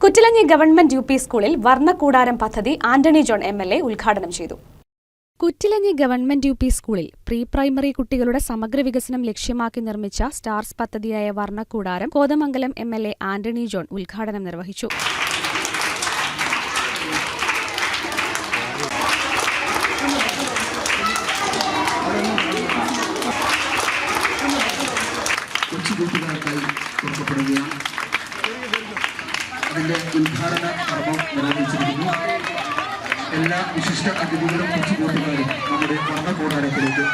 Kuttilanji government UP. സ്കൂളിൽ വർണ്ണക്കൂടാരം പദ്ധതി Antony John MLA. ഉദ്ഘാടനം ചെയ്തു. Kuttilanji government UP. സ്കൂളിൽ പ്രീ പ്രൈമറി കുട്ടികളുടെ സമഗ്ര വികസനം ലക്ഷ്യമാക്കി നിർമ്മിച്ച സ്റ്റാർസ് പദ്ധതിയായ വർണ്ണക്കൂടാരം കോതമംഗലം എം.എൽ.എ. ആന്റണി ജോൺ ഉദ്ഘാടനം നിർവഹിച്ചു. അതിന്റെ ഉദ്ഘാടന കർമ്മം നിർവഹിച്ചിരിക്കുന്നു. എല്ലാ വിശിഷ്ട അതിഥികളും കൊച്ചുകൂട്ടുകാരും നമ്മുടെ വർണ്ണക്കൂടാരത്തിലേക്ക്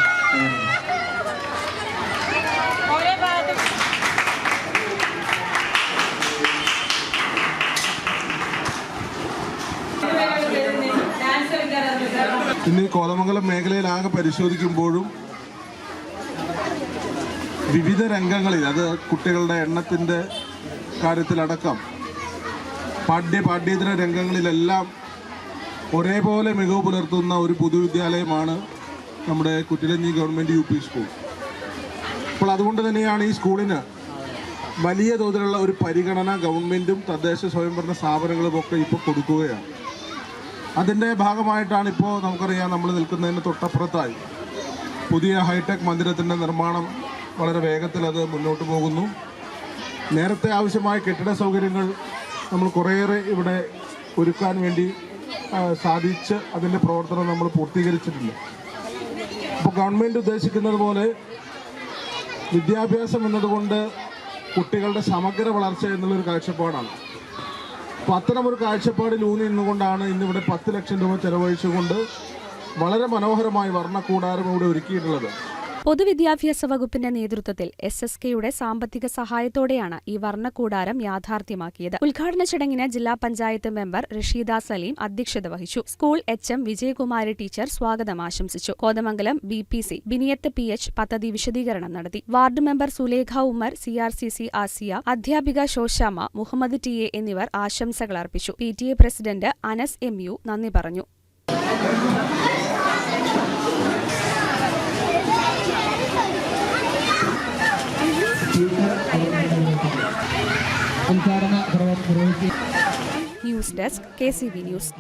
ഇന്ന് കോതമംഗലം മേഖലയിലാകെ പരിശോധിക്കുമ്പോഴും വിവിധ രംഗങ്ങളിൽ, അത് കുട്ടികളുടെ എണ്ണത്തിൻ്റെ കാര്യത്തിലടക്കം പാഠ്യേതര രംഗങ്ങളിലെല്ലാം ഒരേപോലെ മികവ് പുലർത്തുന്ന ഒരു പൊതുവിദ്യാലയമാണ് നമ്മുടെ കുറ്റിലഞ്ഞി ഗവൺമെൻറ് യു.പി. സ്കൂൾ. അപ്പോൾ അതുകൊണ്ട് തന്നെയാണ് ഈ സ്കൂളിന് വലിയ തോതിലുള്ള ഒരു പരിഗണന ഗവൺമെൻറ്റും തദ്ദേശ സ്വയംഭരണ സ്ഥാപനങ്ങളുമൊക്കെ ഇപ്പോൾ കൊടുക്കുകയാണ്. അതിൻ്റെ ഭാഗമായിട്ടാണ് ഇപ്പോൾ നമുക്കറിയാം, നമ്മൾ നിൽക്കുന്നതിന് തൊട്ടപ്പുറത്തായി പുതിയ ഹൈടെക് മന്ദിരത്തിൻ്റെ നിർമ്മാണം വളരെ വേഗത്തിൽ അത് മുന്നോട്ട് പോകുന്നു. നേരത്തെ ആവശ്യമായ കെട്ടിട സൗകര്യങ്ങൾ നമ്മൾ കുറേയേറെ ഇവിടെ ഒരുക്കാൻ വേണ്ടി സാധിച്ച് അതിൻ്റെ പ്രവർത്തനം നമ്മൾ പൂർത്തീകരിച്ചിട്ടുണ്ട്. അപ്പോൾ ഗവൺമെൻറ് ഉദ്ദേശിക്കുന്നത് പോലെ വിദ്യാഭ്യാസം എന്നതുകൊണ്ട് കുട്ടികളുടെ സമഗ്ര വളർച്ച എന്നുള്ളൊരു കാഴ്ചപ്പാടാണ്. അപ്പോൾ അത്തരമൊരു കാഴ്ചപ്പാടിൽ ഊന്നി നിന്നുകൊണ്ടാണ് ഇന്നിവിടെ 10 ലക്ഷം രൂപ ചെലവഴിച്ചുകൊണ്ട് വളരെ മനോഹരമായി വർണ്ണക്കൂടാരം ഇവിടെ ഒരുക്കിയിട്ടുള്ളത്. പൊതുവിദ്യാഭ്യാസ വകുപ്പിന്റെ നേതൃത്വത്തിൽ SSKയുടെ സാമ്പത്തിക സഹായത്തോടെയാണ് ഈ വർണ്ണക്കൂടാരം യാഥാർത്ഥ്യമാക്കിയത്. ഉദ്ഘാടന ചടങ്ങിന് ജില്ലാ പഞ്ചായത്ത് മെമ്പർ റഷീദ സലീം അധ്യക്ഷത വഹിച്ചു. സ്കൂൾ HM വിജയകുമാരി ടീച്ചർ സ്വാഗതം ആശംസിച്ചു. കോതമംഗലം BPC ബിനിയത്ത് PH പദ്ധതി വിശദീകരണം നടത്തി. Ward member Sulekha Umar, CRCC Asiya, അധ്യാപിക ശോശാമ, മുഹമ്മദ് TA എന്നിവർ ആശംസകൾ അർപ്പിച്ചു. PTA പ്രസിഡന്റ് അനസ് MU നന്ദി പറഞ്ഞു. News desk KCV news.